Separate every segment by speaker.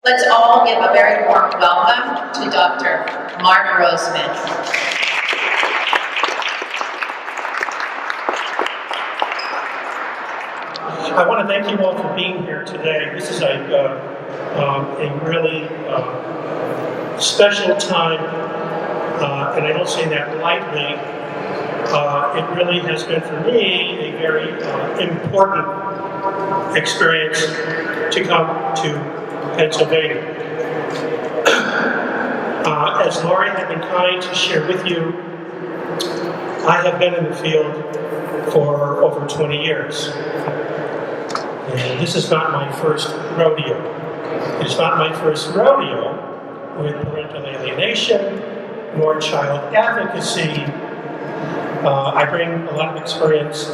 Speaker 1: Let's all give a very warm welcome to Dr. Mark Roseman.
Speaker 2: I want to thank you all for being here today. This is a really special time, and I don't say that lightly. It really has been for me a very important experience to come to Pennsylvania. As Laurie had been kind to share with you, I have been in the field for over 20 years. And this is not my first rodeo. It is not my first rodeo with parental alienation nor child advocacy. I bring a lot of experience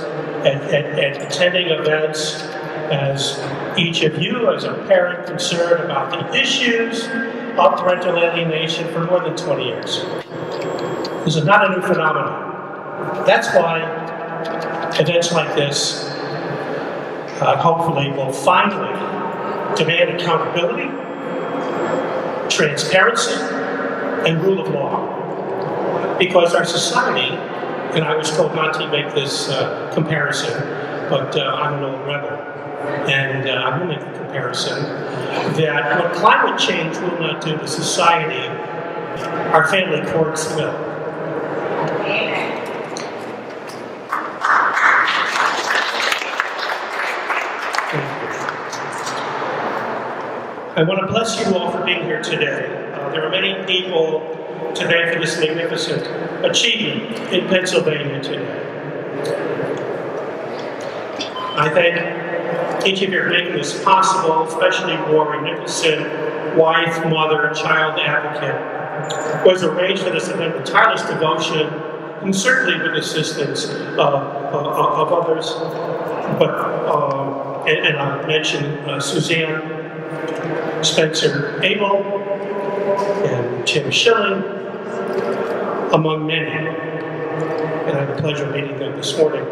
Speaker 2: at attending events as each of you, as a parent concerned about the issues of parental alienation for more than 20 years. This is not a new phenomenon. That's why events like this hopefully will finally demand accountability, transparency, and rule of law. Because our society, and I was told not to make this comparison, but I'm an old rebel, and I'm going to make the comparison that what climate change will not do to society, our family courts will. I want to bless you all for being here today. There are many people today for this magnificent achievement in Pennsylvania today. I thank each of you for making this possible, especially Rory Nicholson, wife, mother, child advocate, who has arranged for this event with tireless devotion and certainly with assistance of others. But and I'll mention Suzanne Spencer Abel and Tim Schilling, among many. And I had the pleasure of meeting them this morning.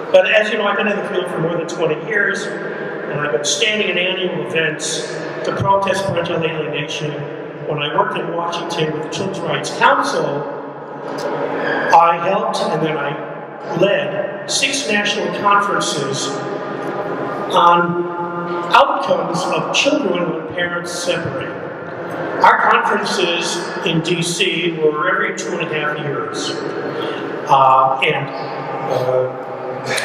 Speaker 2: But as you know, I've been in the field for more than 20 years, and I've been standing in annual events to protest parental alienation. When I worked in Washington with the Children's Rights Council, I helped and then I led 6 national conferences on outcomes of children when parents separate. Our conferences in DC were every 2.5 years.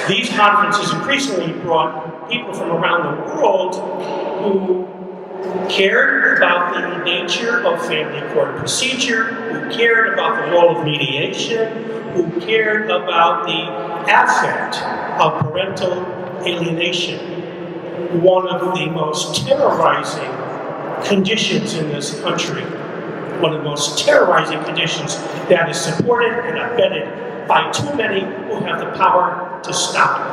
Speaker 2: These conferences increasingly brought people from around the world who cared about the nature of family court procedure, who cared about the role of mediation, who cared about the affect of parental alienation. One of the most terrorizing conditions in this country, one of the most terrorizing conditions that is supported and abetted by too many who have the power to stop it.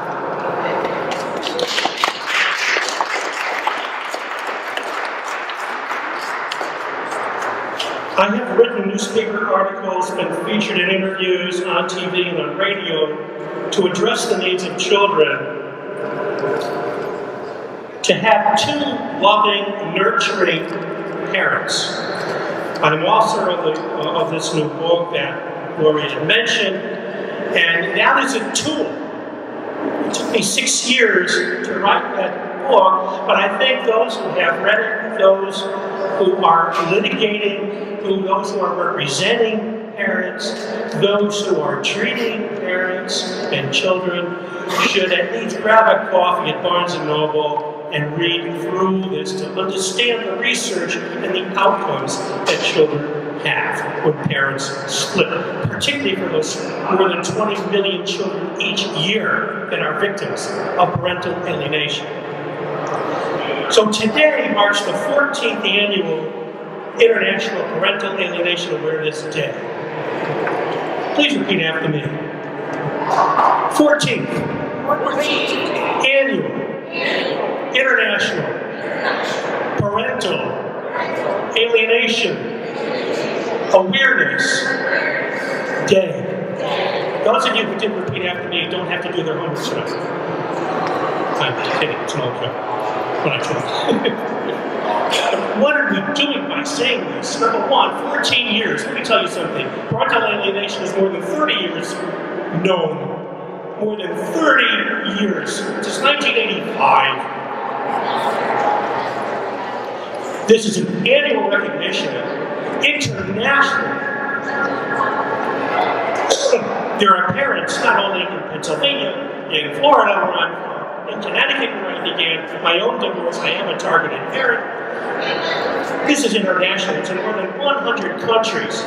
Speaker 2: I have written newspaper articles, been featured in interviews on TV and on radio to address the needs of children to have 2 loving, nurturing parents. I'm author of this new book that Laurie had mentioned, and that is a tool. It took me 6 years to write that book, but I think those who have read it, those who are litigating, those who are representing parents, those who are treating parents and children should at least grab a coffee at Barnes & Noble and read through this to understand the research and the outcomes that children have when parents split, particularly for those more than 20 million children each year that are victims of parental alienation. So today marks the 14th annual International Parental Alienation Awareness Day. Please repeat after me. 14th Annual International Parental Alienation Awareness Day. Those of you who didn't repeat after me don't have to do their homework tonight. I'm kidding, it's an old joke. When I try. what are we doing by saying this? Number one, 14 years. Let me tell you something. Parental alienation is more than 30 years known. More than 30 years. Since 1985. This is an annual recognition, international. There are parents, not only in Pennsylvania, in Florida, where I'm from, in Connecticut, where I began my own divorce. I am a targeted parent. This is international. It's in more than 100 countries,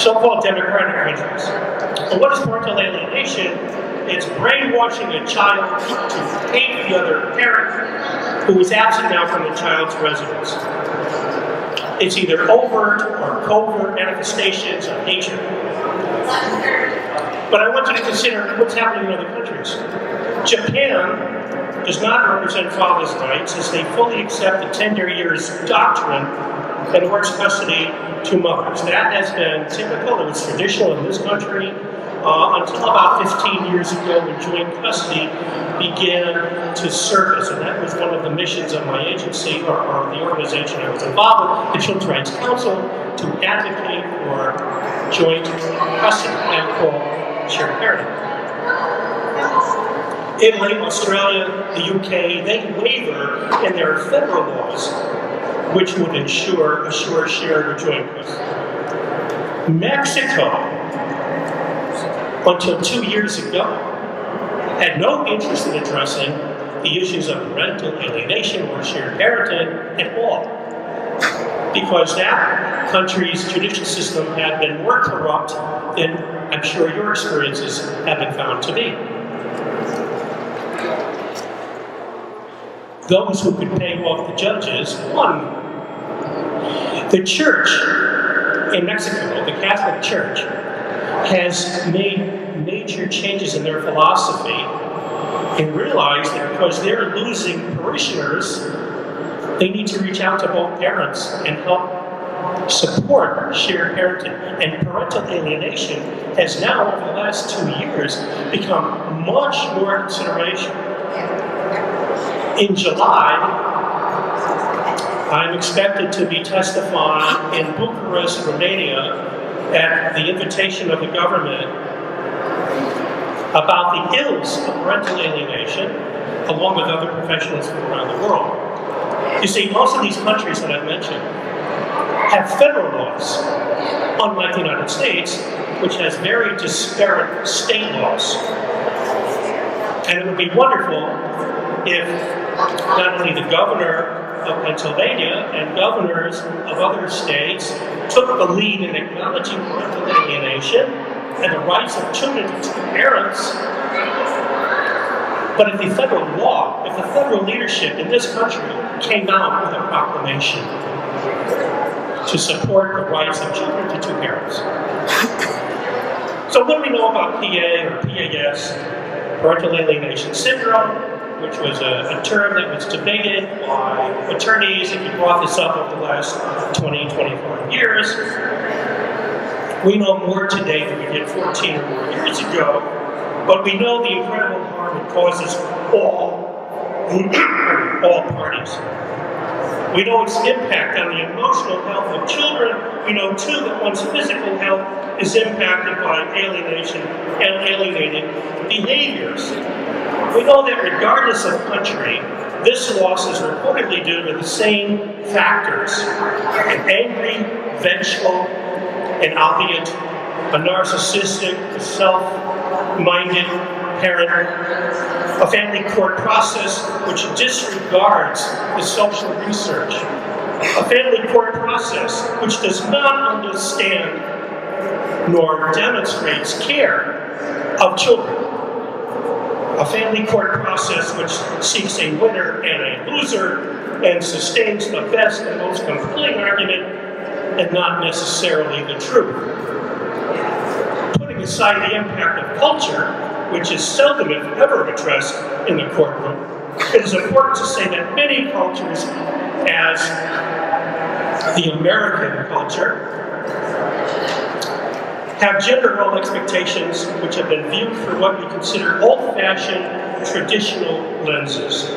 Speaker 2: so-called democratic countries. And what is parental alienation? It's brainwashing a child to hate the other parent who is absent now from the child's residence. It's either overt or covert manifestations of hatred. But I want you to consider what's happening in other countries. Japan does not represent fathers' rights as they fully accept the tender years doctrine and awards custody to mothers. That has been typical, it was traditional in this country until about 15 years ago when joint custody began to surface. And that was one of the missions of my agency, or the organization I was involved with, the Children's Rights Council, to advocate for joint custody and called shared parenting. Italy, Australia, the UK, they waver in their federal laws, which would assure shared or joint custody. Mexico, until 2 years ago, had no interest in addressing the issues of parental alienation or shared parenting at all, because that country's judicial system had been more corrupt than I'm sure your experiences have been found to be. Those who could pay off the judges won. The church in Mexico, the Catholic Church, has made major changes in their philosophy and realized that because they're losing parishioners, they need to reach out to both parents and help support shared parenting. And parental alienation has now, over the last 2 years, become much more consideration. In July, I'm expected to be testifying in Bucharest, Romania, at the invitation of the government about the ills of parental alienation, along with other professionals from around the world. You see, most of these countries that I've mentioned have federal laws, unlike the United States, which has very disparate state laws. And it would be wonderful if not only the governor of Pennsylvania and governors of other states took the lead in acknowledging parental alienation and the rights of children to parents. But if the federal law, if the federal leadership in this country came out with a proclamation to support the rights of children to two parents. So what do we know about PA or PAS, parental alienation syndrome, which was a term that was debated by attorneys if you brought this up over the last 20, 25 years. We know more today than we did 14 or more years ago, but we know the incredible harm it causes all parties. We know its impact on the emotional health of children. We know, too, that one's physical health is impacted by alienation and alienated behaviors. We know that regardless of country, this loss is reportedly due to the same factors: an angry, vengeful, and albeit a narcissistic, self-minded parent, a family court process which disregards the social research, a family court process which does not understand nor demonstrates care of children, a family court process which seeks a winner and a loser and sustains the best and most compelling argument and not necessarily the truth. Putting aside the impact of culture, which is seldom if ever addressed in the courtroom, it is important to say that many cultures, as the American culture, have gender role expectations which have been viewed through what we consider old-fashioned, traditional lenses.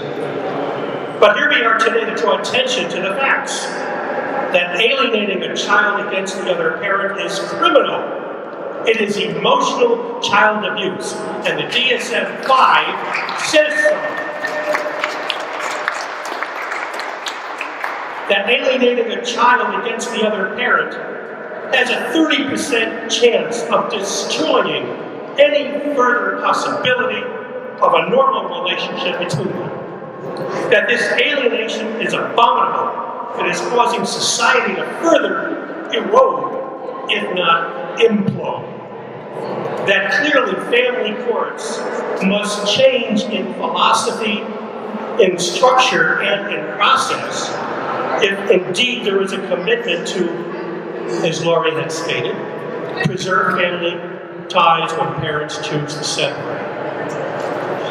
Speaker 2: But here we are today to draw attention to the facts that alienating a child against the other parent is criminal. It is emotional child abuse, and the DSM-5 says so. That alienating a child against the other parent has a 30% chance of destroying any further possibility of a normal relationship between them. That this alienation is abominable. It is causing society to further erode, if not implode. That clearly family courts must change in philosophy, in structure, and in process, if indeed there is a commitment to, as Laurie had stated, preserve family ties when parents choose to separate.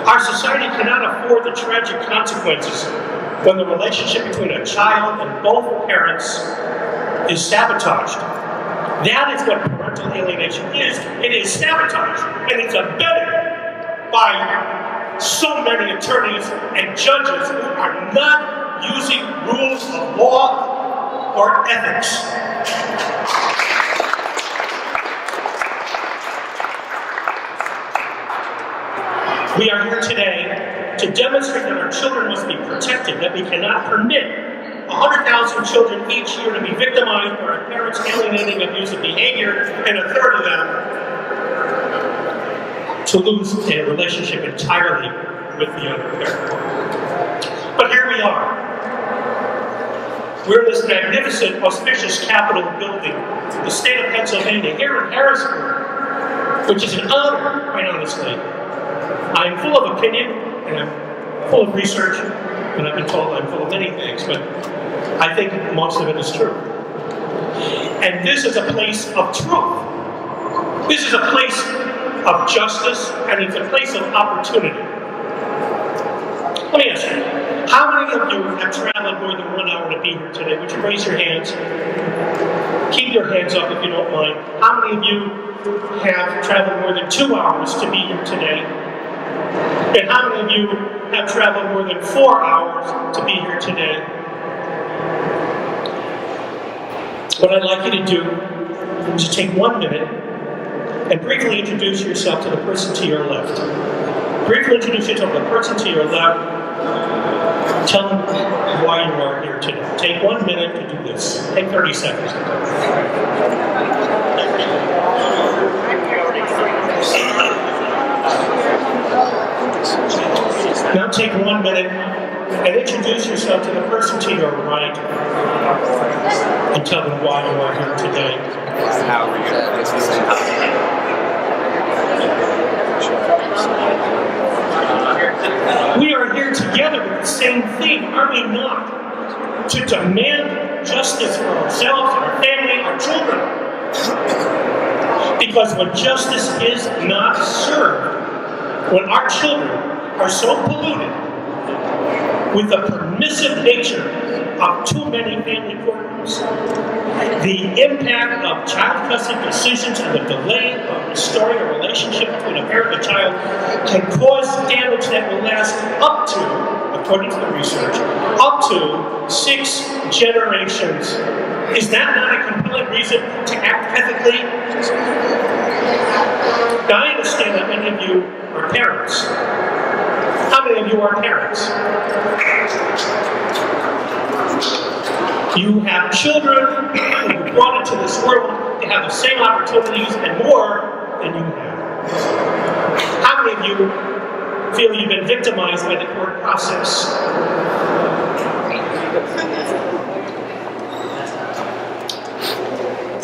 Speaker 2: Our society cannot afford the tragic consequences when the relationship between a child and both parents is sabotaged. That is what parental alienation is. It is sabotage, and it's abetted by so many attorneys and judges who are not using rules of law or ethics. We are here today to demonstrate that our children must be protected, that we cannot permit 100,000 children each year to be victimized by our parents' alienating abusive behavior, and a third of them to lose a relationship entirely with the other parent. But here we are. We're in this magnificent, auspicious Capitol building, the state of Pennsylvania, here in Harrisburg, which is an honor, quite honestly. I am full of opinion, and I'm full of research, and I've been told I'm full of many things, but I think most of it is true. And this is a place of truth. This is a place of justice, and it's a place of opportunity. Let me ask you, how many of you have traveled more than 1 hour to be here today? Would you raise your hands? Keep your hands up if you don't mind. How many of you have traveled more than 2 hours to be here today? And how many of you have traveled more than 4 hours to be here today? What I'd like you to do is to take 1 minute and briefly introduce yourself to the person to your left. Briefly introduce yourself to the person to your left. Tell them why you are here today. Take 1 minute to do this. Take 30 seconds to do it. Now take 1 minute and introduce yourself to the person to your right and tell them why you are here today.
Speaker 3: How are we going to fix this?
Speaker 2: We are here together with the same thing, are we not? To demand justice for ourselves, our family, our children. Because when justice is not served, when our children are so polluted with the permissive nature of too many family courtrooms, the impact of child custody decisions and the delay of restoring a relationship between a parent and a child can cause damage that will last up to, according to the research, up to 6 generations. Is that not a compelling reason to act ethically? Now, I understand that many of you are parents. How many of you are parents? You have children who were brought into this world to have the same opportunities and more than you have. How many of you feel you've been victimized by the court process?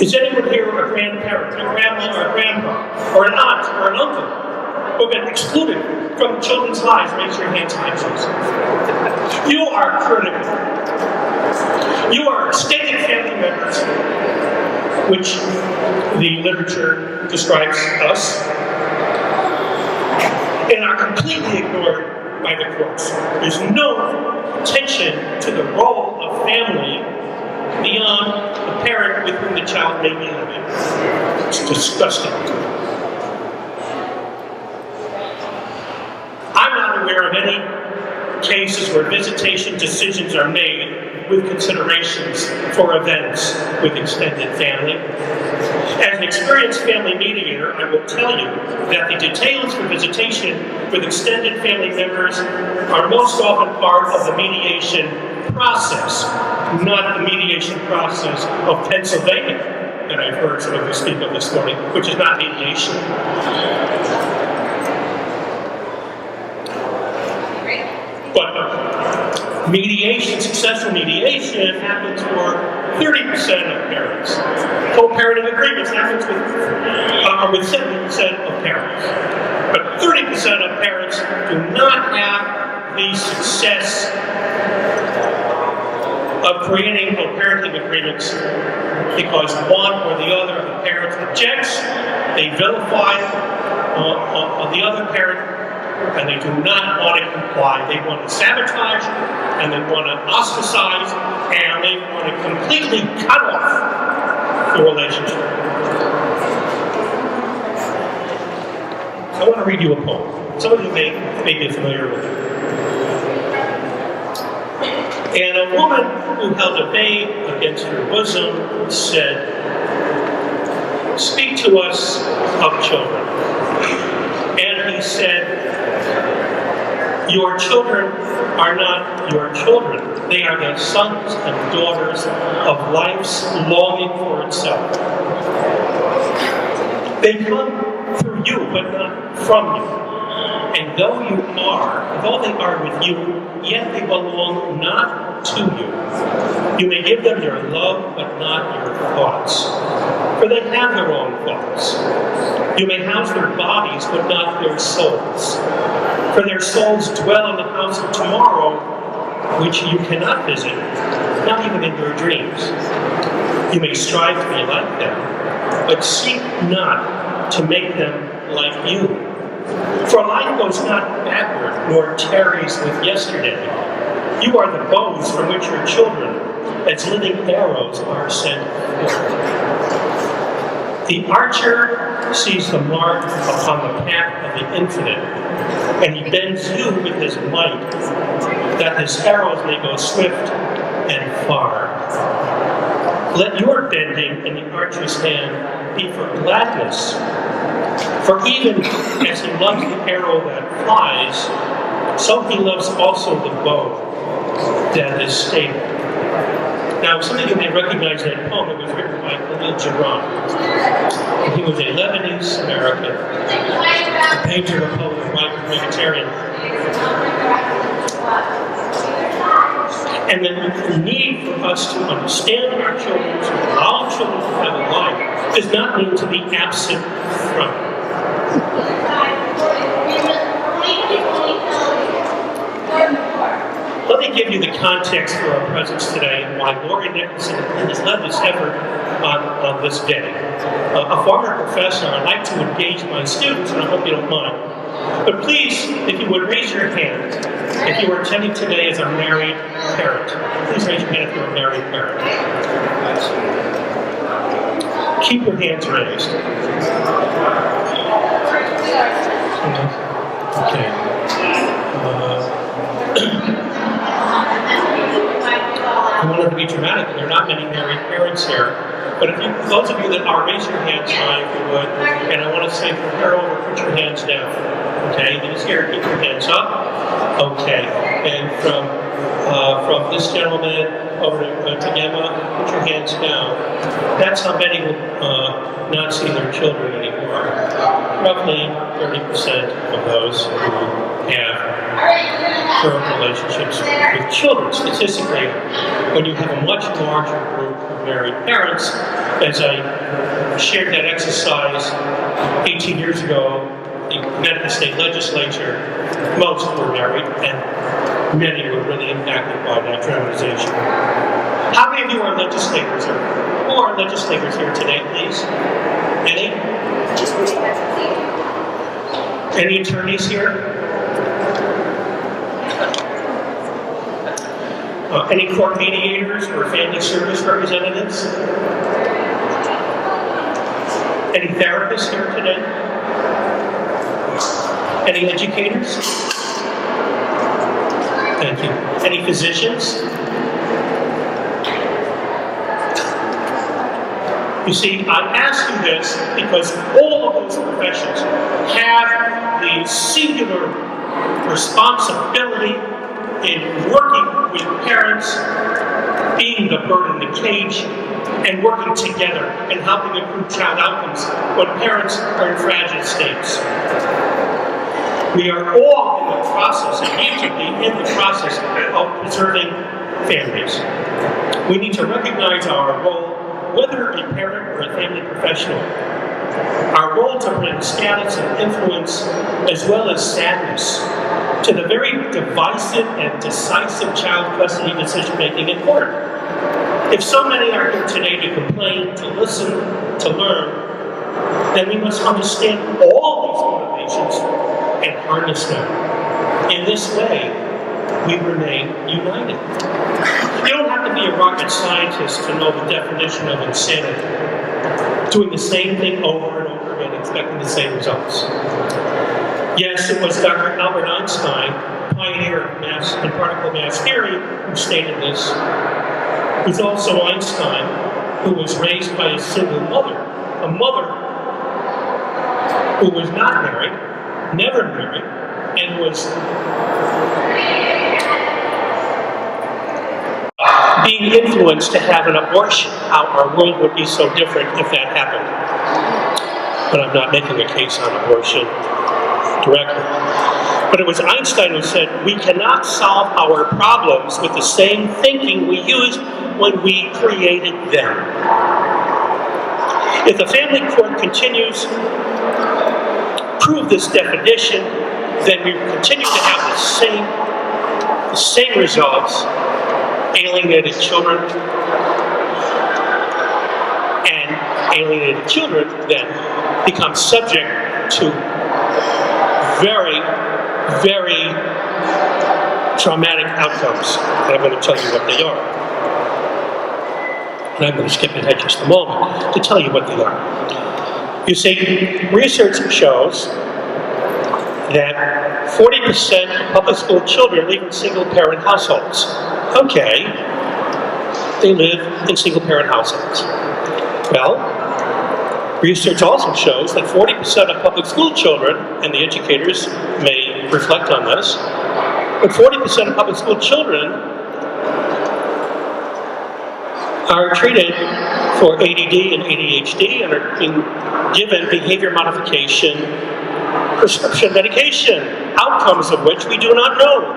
Speaker 2: Is anyone here a grandparent, a grandma or a grandpa, or an aunt or an uncle who have been excluded from the children's lives? Raise your hands high, please. You are critical. You are extended family members, which the literature describes us, and are completely ignored by the courts. There's no attention to the role of family beyond the parent with whom the child may be living. It's disgusting. I'm not aware of any cases cases where visitation decisions are made with considerations for events with extended family. As an experienced family mediator, I will tell you that the details for visitation with extended family members are most often part of the mediation process, not the mediation process of Pennsylvania that I've heard some of you speak of this morning, which is not mediation. But mediation, successful mediation happens for 30% of parents. Co-parenting agreements happens with 70% of parents. But 30% of parents do not have the success of creating co-parenting agreements because one or the other of the parents objects, they vilify the other parent, and they do not want to comply. They want to sabotage, and they want to ostracize, and they want to completely cut off the relationship. I want to read you a poem. Some of you may be familiar with it. And a woman who held a babe against her bosom said, "Speak to us of children." And he said, "Your children are not your children. They are the sons and daughters of life's longing for itself. They come through you, but not from you. And though they are with you, yet they belong not to you. You may give them your love, but not your thoughts. For they have their own thoughts. You may house their bodies, but not their souls. For their souls dwell in the house of tomorrow, which you cannot visit, not even in your dreams. You may strive to be like them, but seek not to make them like you. For life goes not backward, nor tarries with yesterday. You are the bows from which your children, as living arrows, are sent forth. The archer sees the mark upon the path of the infinite, and he bends you with his might, that his arrows may go swift and far. Let your bending in the archer's hand be for gladness, for even as he loves the arrow that flies, so he loves also the bow that is stable." Now, some of you may recognize that poem. It was written by Khalil Gibran. He was a Lebanese American, a painter, a poet, a writer, a vegetarian. And the need for us to understand our children, to allow children to have a life, does not mean to be absent from it. Let me give you the context for our presence today and why Lori Nicholson has led this effort on this day. A former professor, I'd like to engage my students, and I hope you don't mind. But please, if you would raise your hand, if you are attending today as a married parent. Please raise your hand if you're a married parent. Keep your hands raised. Okay. I wanted to be dramatic. There are not many married parents here. But if you, those of you that are, raise your hands high if you would. And I want to say from here over, put your hands down. Okay, these here, keep your hands up. Okay, and from this gentleman over to Gemma, put your hands down. That's how many will not see their children anymore. Roughly 30% of those who have current relationships with children. Statistically, when you have a much larger group of married parents, as I shared that exercise 18 years ago, the Connecticut State Legislature, most were married, and many were really impacted by that dramatization. How many of you are legislators? Who are legislators here today, please? Any? Any attorneys here? Any court mediators or family service representatives? Any therapists here today? Any educators? Thank you. Any physicians? You see, I ask you this because all of those professions have the singular responsibility in working with parents, being the bird in the cage, and working together and helping improve child outcomes when parents are in fragile states. We are all in the process, and need to be in the process of preserving families. We need to recognize our role, whether a parent or a family professional. Our role to bring status and influence, as well as sadness, to the very divisive and decisive child custody decision-making in court. If so many are here today to complain, to listen, to learn, then we must understand all these motivations and harness them. In this way, we remain united. You don't have to be a rocket scientist to know the definition of insanity. Doing the same thing over and over again, expecting the same results. Yes, it was Dr. Albert Einstein, pioneer of mass and particle mass theory, who stated this. It was also Einstein, who was raised by a single mother, a mother who was not married, never married, and was being influenced to have an abortion. How our world would be so different if that happened. But I'm not making a case on abortion directly. But it was Einstein who said, we cannot solve our problems with the same thinking we used when we created them. If the family court continues to prove this definition, then we continue to have the same results: alienated children, and alienated children then become subject to very, very traumatic outcomes. And I'm going to tell you what they are. And I'm going to skip ahead just a moment to tell you what they are. You see, research shows that 40% of public school children live in single-parent households. Okay, they live in single-parent households. Well, research also shows that 40% of public school children, and the educators may reflect on this, but 40% of public school children are treated for ADD and ADHD and are being given behavior modification prescription medication, outcomes of which we do not know.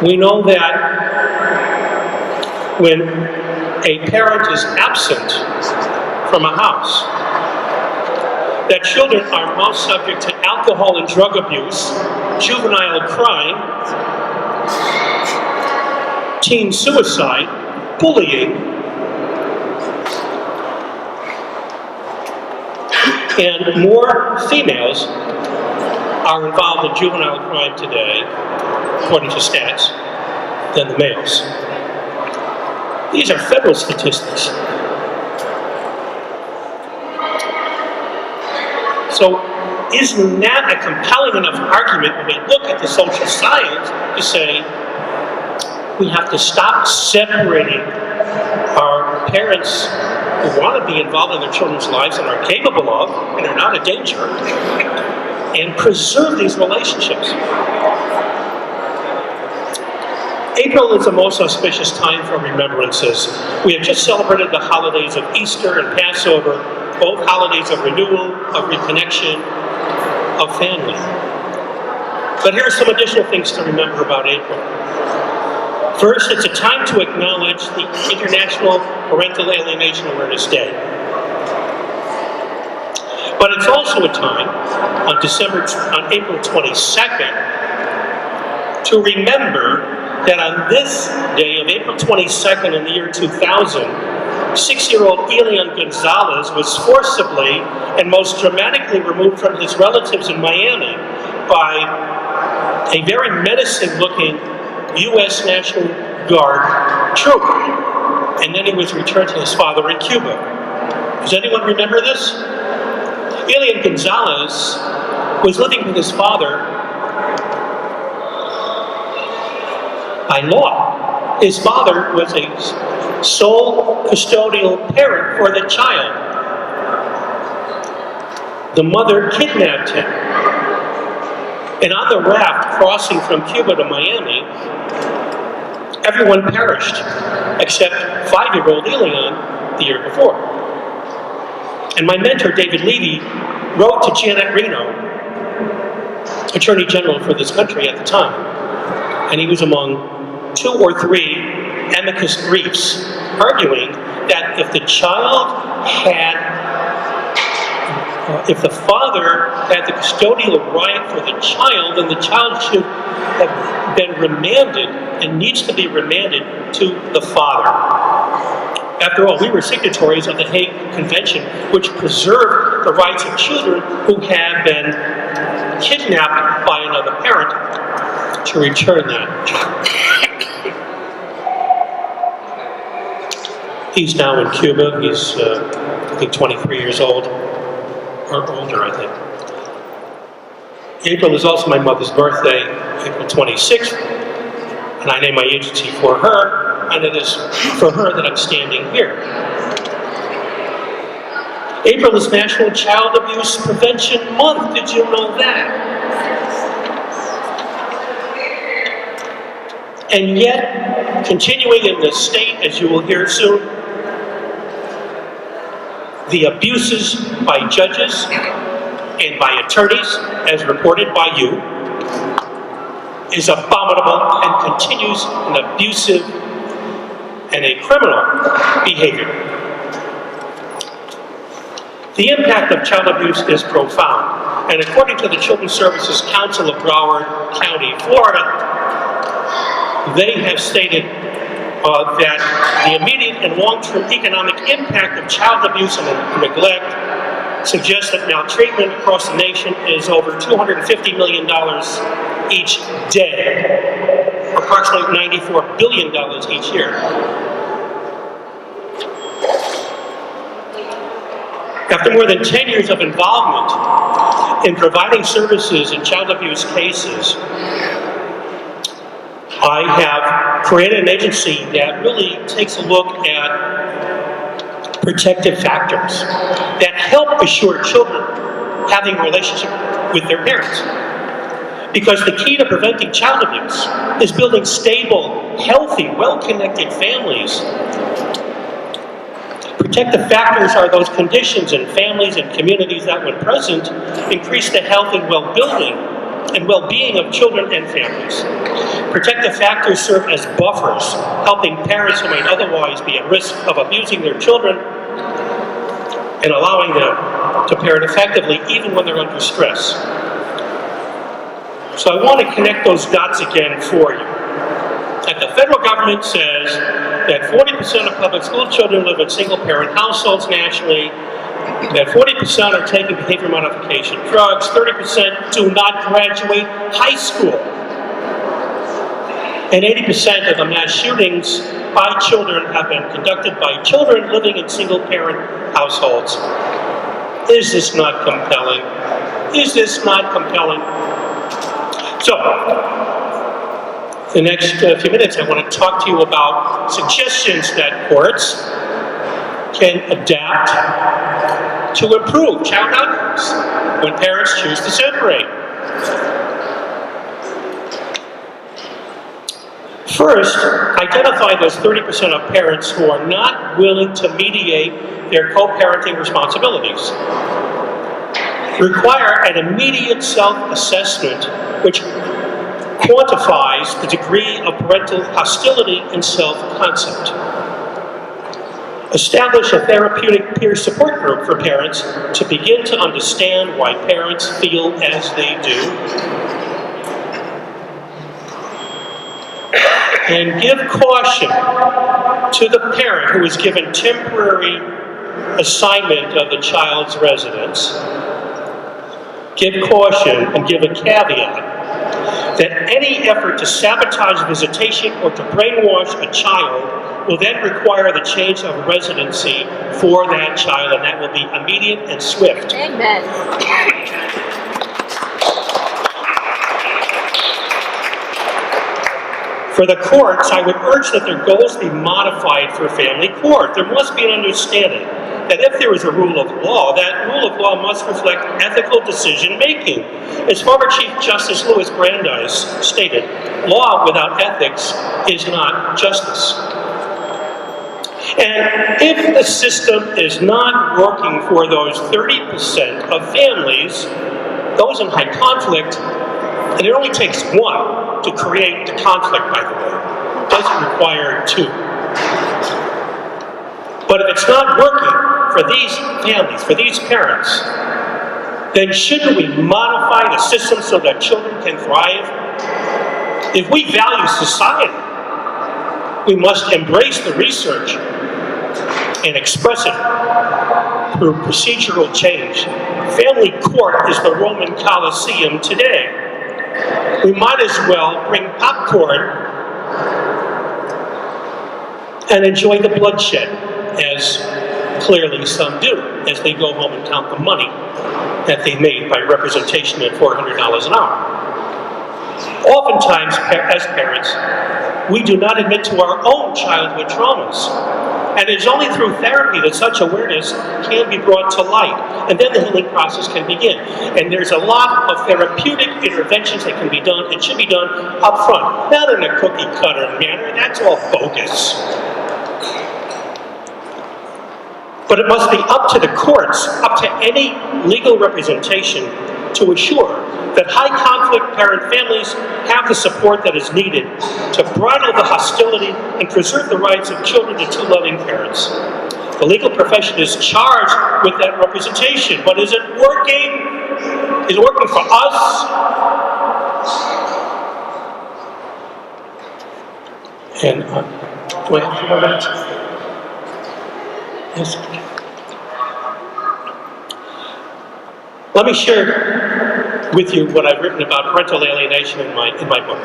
Speaker 2: We know that when a parent is absent from a house, that children are most subject to alcohol and drug abuse, juvenile crime, teen suicide, bullying, and more females are involved in juvenile crime today, according to stats, than the males. These are federal statistics. So isn't that a compelling enough argument when we look at the social science to say we have to stop separating our parents who want to be involved in their children's lives and are capable of and are not a danger, and preserve these relationships? April is the most auspicious time for remembrances. We have just celebrated the holidays of Easter and Passover, both holidays of renewal, of reconnection, of family. But here are some additional things to remember about April. First, it's a time to acknowledge the International Parental Alienation Awareness Day. But it's also a time, on April 22nd, to remember that on this day of April 22nd in the year 2000, 6-year-old Elian Gonzalez was forcibly and most dramatically removed from his relatives in Miami by a very menacing-looking U.S. National Guard troop. And then he was returned to his father in Cuba. Does anyone remember this? Elian Gonzalez was living with his father by law. His father was a sole custodial parent for the child. The mother kidnapped him. And on the raft crossing from Cuba to Miami, everyone perished except 5-year-old Elian the year before. And my mentor, David Levy, wrote to Janet Reno, Attorney General for this country at the time, and he was among 2 or 3 amicus briefs arguing that if the father had the custodial right for the child, then the child should have been remanded and needs to be remanded to the father. After all, we were signatories of the Hague Convention, which preserved the rights of children who had been kidnapped by another parent to return that child. He's now in Cuba. He's, I think, 23 years old, or older, I think. April is also my mother's birthday, April 26th, and I named my agency for her, and it is for her that I'm standing here. April is National Child Abuse Prevention Month. Did you know that? And yet, continuing in this state, as you will hear soon, the abuses by judges and by attorneys, as reported by you, is abominable and continues an abusive and a criminal behavior. The impact of child abuse is profound, and according to the Children's Services Council of Broward County, Florida, they have stated that the immediate and long-term economic impact of child abuse and neglect suggests that maltreatment across the nation is over $250 million each day, approximately $94 billion each year. After more than 10 years of involvement in providing services in child abuse cases, I have created an agency that really takes a look at protective factors that help assure children having a relationship with their parents. Because the key to preventing child abuse is building stable, healthy, well-connected families. Protective factors are those conditions in families and communities that, when present, increase the health and well-being of children and families. Protective factors serve as buffers, helping parents who might otherwise be at risk of abusing their children and allowing them to parent effectively even when they're under stress. So I want to connect those dots again for you. That the federal government says that 40% of public school children live in single-parent households nationally, that 40% are taking behavior modification drugs, 30% do not graduate high school, and 80% of the mass shootings by children have been conducted by children living in single-parent households. Is this not compelling? Is this not compelling? So, the next few minutes I want to talk to you about suggestions that courts can adapt to improve child outcomes when parents choose to separate. First, identify those 30% of parents who are not willing to mediate their co-parenting responsibilities. Require an immediate self-assessment which quantifies the degree of parental hostility and self-concept. Establish a therapeutic peer support group for parents to begin to understand why parents feel as they do. And give caution to the parent who is given temporary assignment of the child's residence. Give caution and give a caveat that any effort to sabotage visitation or to brainwash a child will then require the change of residency for that child, and that will be immediate and swift.
Speaker 4: Amen.
Speaker 2: For the courts, I would urge that their goals be modified for family court. There must be an understanding that if there is a rule of law, that rule of law must reflect ethical decision-making. As former Chief Justice Louis Brandeis stated, law without ethics is not justice. And if the system is not working for those 30% of families, those in high conflict, and it only takes one to create the conflict, by the way. It doesn't require two. But if it's not working for these families, for these parents, then shouldn't we modify the system so that children can thrive? If we value society, we must embrace the research and express it through procedural change. Family court is the Roman Colosseum today. We might as well bring popcorn and enjoy the bloodshed, as clearly some do, as they go home and count the money that they made by representation at $400 an hour. Oftentimes, as parents, we do not admit to our own childhood traumas. And it is only through therapy that such awareness can be brought to light. And then the healing process can begin. And there's a lot of therapeutic interventions that can be done and should be done up front. Not in a cookie cutter manner, that's all bogus. But it must be up to the courts, up to any legal representation to ensure that high conflict parent families have the support that is needed to bridle the hostility and preserve the rights of children to two loving parents. The legal profession is charged with that representation, but is it working? Is it working for us? And do I have 2 more minutes? Yes. Let me share with you what I've written about parental alienation in my book.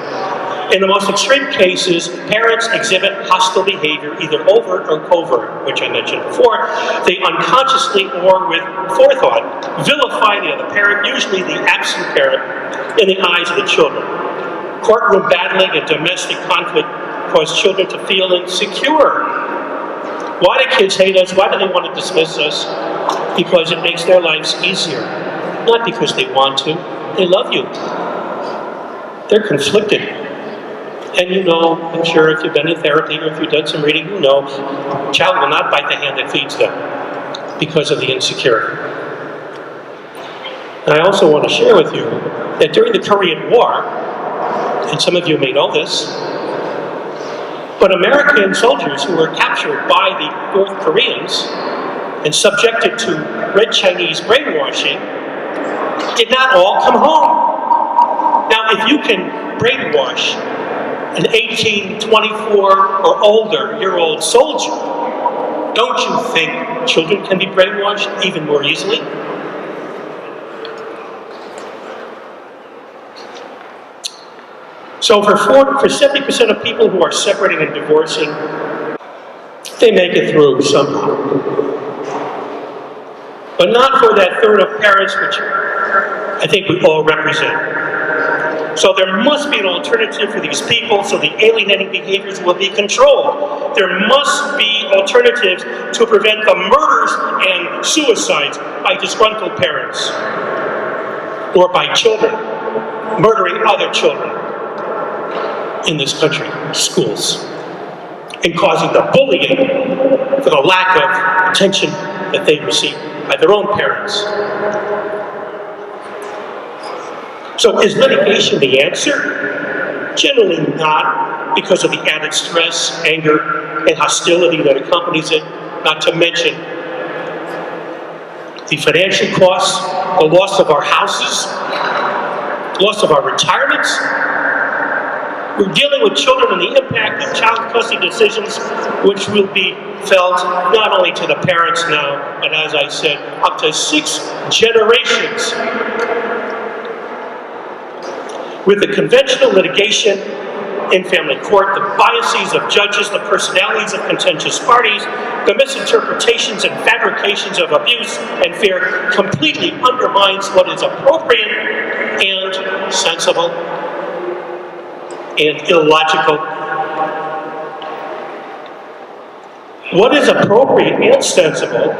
Speaker 2: In the most extreme cases, parents exhibit hostile behavior, either overt or covert, which I mentioned before. They unconsciously or with forethought vilify the other parent, usually the absent parent, in the eyes of the children. Courtroom battling and domestic conflict cause children to feel insecure. Why do kids hate us? Why do they want to dismiss us? Because it makes their lives easier. Not because they want to. They love you. They're conflicted. And you know, I'm sure if you've been in therapy or if you've done some reading, you know, a child will not bite the hand that feeds them because of the insecurity. And I also want to share with you that during the Korean War, and some of you may know this, but American soldiers who were captured by the North Koreans and subjected to Red Chinese brainwashing did not all come home. Now, if you can brainwash an 18, 24, or older year-old soldier, don't you think children can be brainwashed even more easily? So for 70% of people who are separating and divorcing, they make it through somehow. But not for that third of parents, which I think we all represent. So there must be an alternative for these people so the alienating behaviors will be controlled. There must be alternatives to prevent the murders and suicides by disgruntled parents or by children murdering other children in this country, schools, and causing the bullying for the lack of attention that they receive by their own parents. So is litigation the answer? Generally not, because of the added stress, anger, and hostility that accompanies it, not to mention the financial costs, the loss of our houses, loss of our retirements. We're dealing with children and the impact of child custody decisions, which will be felt not only to the parents now, but as I said, up to 6 generations. With the conventional litigation in family court, the biases of judges, the personalities of contentious parties, the misinterpretations and fabrications of abuse and fear completely undermines what is appropriate and sensible and illogical What is appropriate and sensible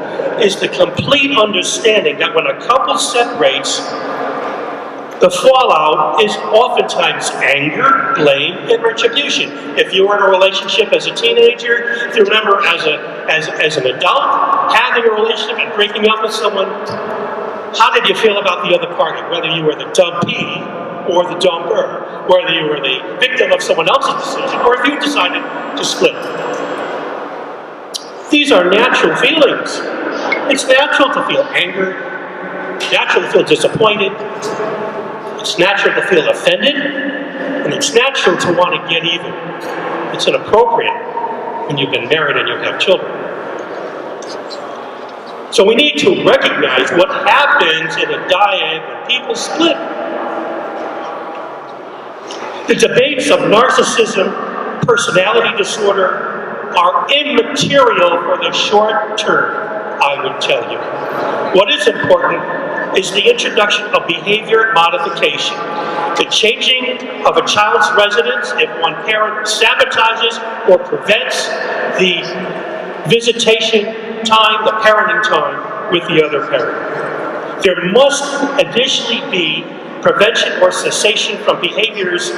Speaker 2: is the complete understanding that when a couple separates, the fallout is oftentimes anger, blame, and retribution. If you were in a relationship as a teenager, if you remember as an adult, having a relationship and breaking up with someone, how did you feel about the other party? Whether you were the dumpee or the dumper, whether you were the victim of someone else's decision, or if you decided to split. These are natural feelings. It's natural to feel anger, natural to feel disappointed, it's natural to feel offended, and it's natural to want to get even. It's inappropriate when you've been married and you have children. So we need to recognize what happens in a dyad when people split. The debates of narcissism, personality disorder, are immaterial for the short term, I would tell you. What is important is the introduction of behavior modification. The changing of a child's residence if one parent sabotages or prevents the visitation time, the parenting time with the other parent. There must additionally be prevention or cessation from behaviors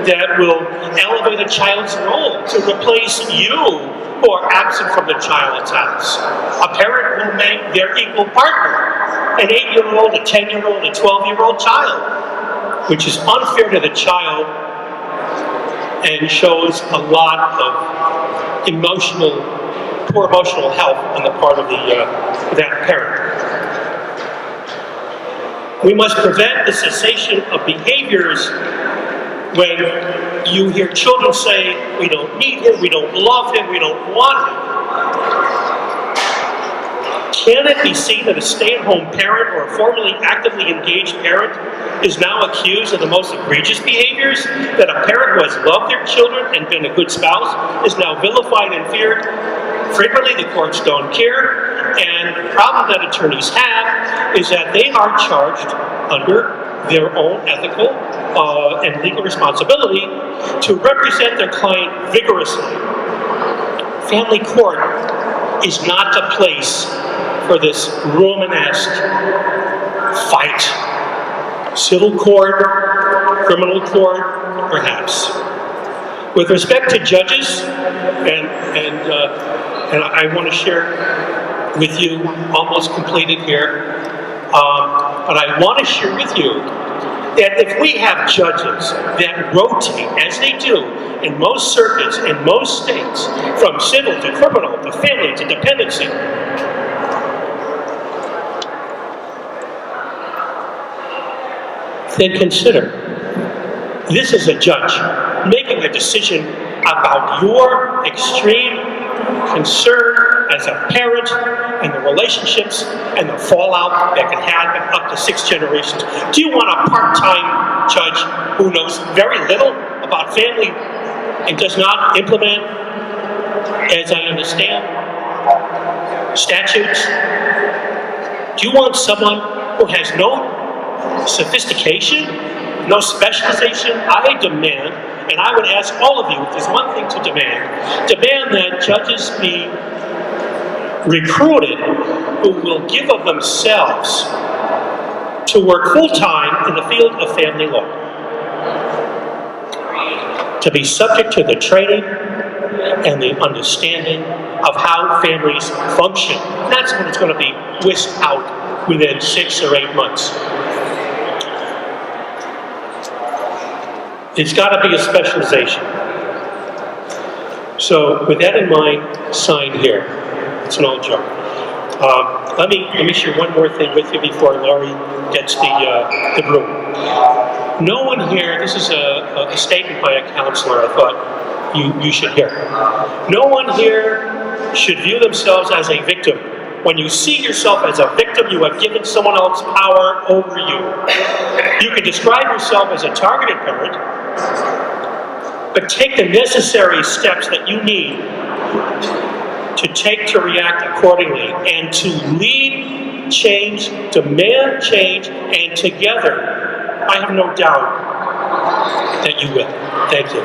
Speaker 2: that will elevate a child's role to replace you who are absent from the child's house. A parent will make their equal partner an 8-year-old, a 10-year-old, a 12-year-old child, which is unfair to the child and shows a lot of poor emotional health on the part of that parent. We must prevent the cessation of behaviors when you hear children say, we don't need him, we don't love him, we don't want him. Can it be seen that a stay-at-home parent or a formerly actively engaged parent is now accused of the most egregious behaviors? That a parent who has loved their children and been a good spouse is now vilified and feared? Frequently, the courts don't care, and the problem that attorneys have is that they are charged under their own ethical and legal responsibility to represent their client vigorously. Family court is not the place for this Romanesque fight. Civil court, criminal court, perhaps. With respect to judges, and I want to share with you, almost completed here, but I want to share with you that if we have judges that rotate, as they do in most circuits, in most states, from civil to criminal to family to dependency, then consider, this is a judge making a decision about your extreme concern as a parent and the relationships and the fallout that can happen up to 6 generations. Do you want a part-time judge who knows very little about family and does not implement, as I understand, statutes? Do you want someone who has no sophistication, no specialization? I demand, and I would ask all of you, if there's one thing to demand that judges be recruited who will give of themselves to work full-time in the field of family law, to be subject to the training and the understanding of how families function. That's when it's going to be whisked out within 6 or 8 months. It's got to be a specialization. So with that in mind, sign here. It's an old joke. Let me share one more thing with you before Laurie gets the broom. No one here, this is a statement by a counselor I thought you should hear. No one here should view themselves as a victim. When you see yourself as a victim, you have given someone else power over you. You can describe yourself as a targeted parent, but take the necessary steps that you need to take to react accordingly and to lead change, demand change, and together, I have no doubt that you will. Thank you.